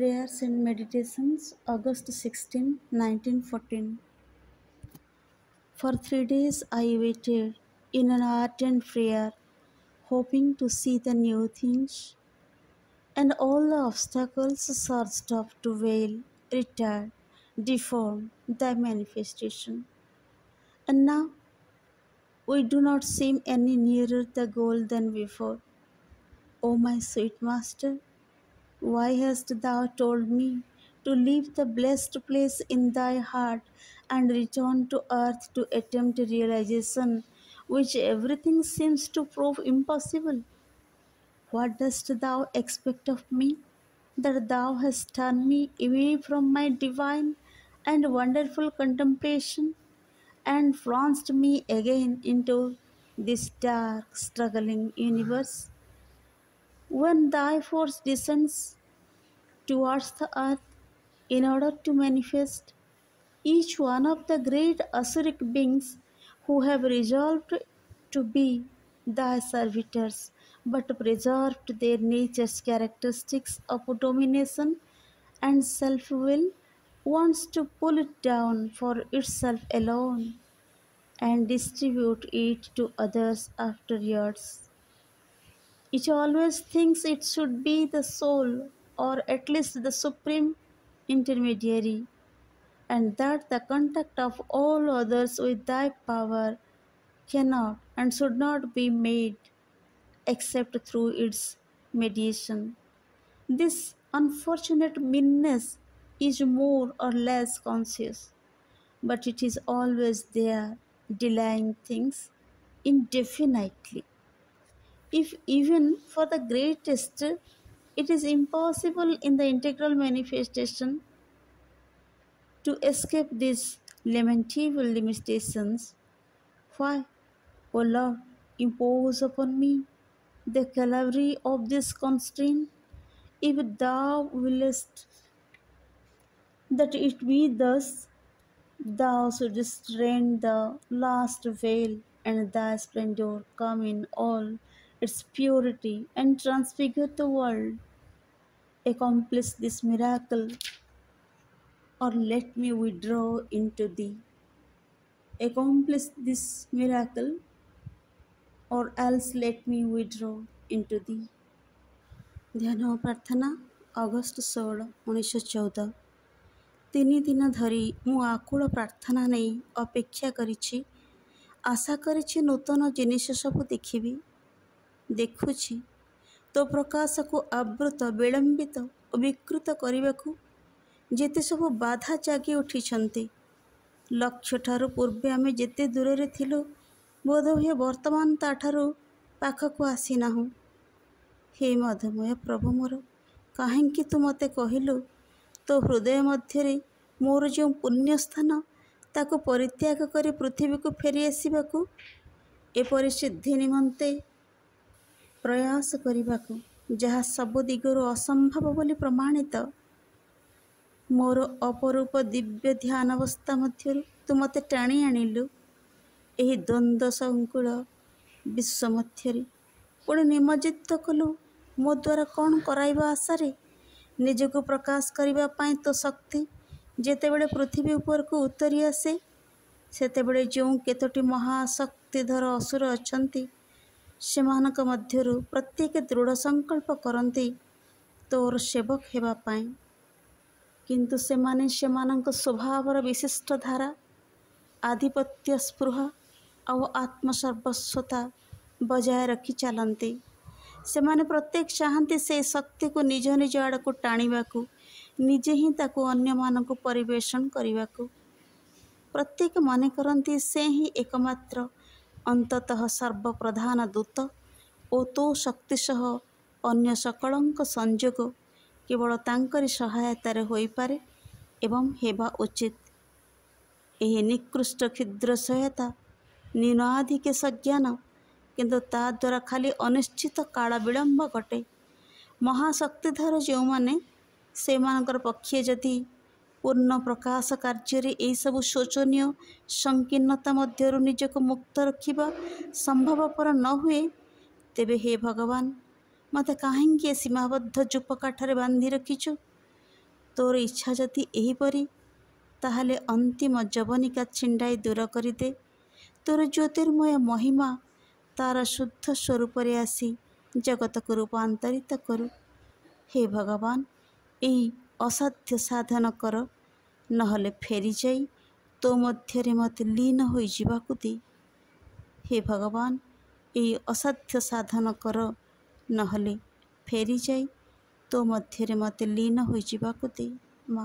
Prayers and Meditations, August 16, 1914. For 3 days I waited in an ardent prayer, hoping to see the new things, and all the obstacles surged up to veil, retard, deform thy manifestation. And now we do not seem any nearer the goal than before. O my sweet Master, why hast thou told me to leave the blessed place in thy heart and return to earth to attempt realization, which everything seems to prove impossible? What dost thou expect of me, that thou hast turned me away from my divine and wonderful contemplation, and plunged me again into this dark, struggling universe? When thy force descends towards the earth in order to manifest, each one of the great Asuric beings who have resolved to be thy servitors but preserved their nature's characteristics of domination and self will, wants to pull it down for itself alone and distribute it to others afterwards. It always thinks it should be the soul, or at least the supreme intermediary, and that the contact of all others with thy power cannot and should not be made except through its mediation. This unfortunate meanness is more or less conscious, but it is always there, delaying things indefinitely. If even for the greatest it is impossible in the integral manifestation to escape these lamentable limitations, why, O Lord, impose upon me the calvary of this constraint, if thou willest that it be thus? Thou shouldst rend the last veil, and thy splendor come in all its purity and transfigure the world. Accomplish this miracle, or let me withdraw into thee. Accomplish this miracle, or else let me withdraw into thee. ଧ୍ୟାନ ଓ ପ୍ରାର୍ଥନା August 16, 1914। 3 ଦିନ ଧରି ମୁଁ ଆକୁଳ ପ୍ରାର୍ଥନା ନେଇ ଅପେକ୍ଷା କରିଛି। ଆଶା କରିଛି ନୂତନ ଜିନିଷ ସବୁ ଦେଖିବି। ଦେଖୁଛି ତୋ ପ୍ରକାଶକୁ ଆବୃତ, ବିଳମ୍ବିତ ଓ ବିକୃତ କରିବାକୁ ଯେତେ ସବୁ ବାଧା ଜାଗି ଉଠିଛନ୍ତି। ଲକ୍ଷ୍ୟଠାରୁ ପୂର୍ବେ ଆମେ ଯେତେ ଦୂରରେ ଥିଲୁ, ବୋଧହୁଏ ବର୍ତ୍ତମାନ ତାଠାରୁ ପାଖକୁ ଆସିନାହୁଁ। ହେ ମଧୁମୟ ପ୍ରଭୁ ମୋର, କାହିଁକି ତୁ ମୋତେ କହିଲୁ ତୋ ହୃଦୟ ମଧ୍ୟରେ ମୋର ଯେଉଁ ପୁଣ୍ୟସ୍ଥାନ, ତାକୁ ପରିତ୍ୟାଗ କରି ପୃଥିବୀକୁ ଫେରି ଆସିବାକୁ, ଏପରି ସିଦ୍ଧି ନିମନ୍ତେ ପ୍ରୟାସ କରିବାକୁ, ଯାହା ସବୁ ଦିଗରୁ ଅସମ୍ଭବ ବୋଲି ପ୍ରମାଣିତ। ମୋର ଅପରୂପ ଦିବ୍ୟ ଧ୍ୟାନାବସ୍ଥା ମଧ୍ୟରୁ ତୁ ମୋତେ ଟାଣି ଆଣିଲୁ। ଏହି ଦ୍ୱନ୍ଦ୍ୱ ସଂକୁଳ ବିଶ୍ୱ ମଧ୍ୟରେ ପୁଣି ନିମଜ୍ଜିତ କଲୁ। ମୋ ଦ୍ୱାରା କ'ଣ କରାଇବା ଆଶାରେ? ନିଜକୁ ପ୍ରକାଶ କରିବା ପାଇଁ ତୋ ଶକ୍ତି ଯେତେବେଳେ ପୃଥିବୀ ଉପରକୁ ଉତରି ଆସେ, ସେତେବେଳେ ଯେଉଁ କେତୋଟି ମହାଶକ୍ତିଧର ଅସୁର ଅଛନ୍ତି, ସେମାନଙ୍କ ମଧ୍ୟରୁ ପ୍ରତ୍ୟେକେ ଦୃଢ଼ ସଂକଳ୍ପ କରନ୍ତି ତୋର ସେବକ ହେବା ପାଇଁ। କିନ୍ତୁ ସେମାନେ ସେମାନଙ୍କ ସ୍ୱଭାବର ବିଶିଷ୍ଟ ଧାରା, ଆଧିପତ୍ୟ ସ୍ପୃହା ଆଉ ଆତ୍ମସର୍ବସ୍ୱତା ବଜାୟ ରଖି ଚାଲନ୍ତି। ସେମାନେ ପ୍ରତ୍ୟେକ ଚାହାନ୍ତି ସେହି ଶକ୍ତିକୁ ନିଜ ନିଜ ଆଡ଼କୁ ଟାଣିବାକୁ, ନିଜେ ହିଁ ତାକୁ ଅନ୍ୟମାନଙ୍କୁ ପରିବେଷଣ କରିବାକୁ। ପ୍ରତ୍ୟେକ ମନେ କରନ୍ତି ସେ ହିଁ ଏକମାତ୍ର ଅନ୍ତତଃ ସର୍ବପ୍ରଧାନ ଦୂତ ଓ ତୋ ଶକ୍ତି ସହ ଅନ୍ୟ ସକଳଙ୍କ ସଂଯୋଗ କେବଳ ତାଙ୍କରି ସହାୟତାରେ ହୋଇପାରେ ଏବଂ ହେବା ଉଚିତ। ଏହି ନିକୃଷ୍ଟ କ୍ଷୁଦ୍ର ସହାୟତା ନ୍ୟୁନାଧିକେ ସଜ୍ଞାନ, କିନ୍ତୁ ତା ଦ୍ୱାରା ଖାଲି ଅନିଶ୍ଚିତ କାଳ ବିଳମ୍ବ ଘଟେ। ମହାଶକ୍ତିଧର ଯେଉଁମାନେ, ସେମାନଙ୍କର ପକ୍ଷେ ଯଦି ପୂର୍ଣ୍ଣ ପ୍ରକାଶ କାର୍ଯ୍ୟରେ ଏହିସବୁ ଶୋଚନୀୟ ସଂକୀର୍ଣ୍ଣତା ମଧ୍ୟରୁ ନିଜକୁ ମୁକ୍ତ ରଖିବା ସମ୍ଭବପର ନ ହୁଏ, ତେବେ ହେ ଭଗବାନ, ମୋତେ କାହିଁକି ଏ ସୀମାବଦ୍ଧ ଯୂପକାଠରେ ବାନ୍ଧି ରଖିଛୁ? ତୋର ଇଚ୍ଛା ଯଦି ଏହିପରି, ତାହେଲେ ଅନ୍ତିମ ଯବନିକା ଛିଣ୍ଡାଇ ଦୂର କରିଦେ। ତୋର ଜ୍ୟୋତିର୍ମୟ ମହିମା ତାର ଶୁଦ୍ଧ ସ୍ୱରୂପରେ ଆସି ଜଗତକୁ ରୂପାନ୍ତରିତ କରୁ। ହେ ଭଗବାନ, ଏହି ଅସାଧ୍ୟ ସାଧନ କର, ନହେଲେ ଫେରିଯାଇ ତୋ ମଧ୍ୟରେ ମୋତେ ଲୀନ ହୋଇଯିବାକୁ ଦେ। ହେ ଭଗବାନ, ଏହି ଅସାଧ୍ୟ ସାଧନ କର, ନହେଲେ ଫେରିଯାଇ ତୋ ମଧ୍ୟରେ ମୋତେ ଲୀନ ହୋଇଯିବାକୁ ଦେ। ମା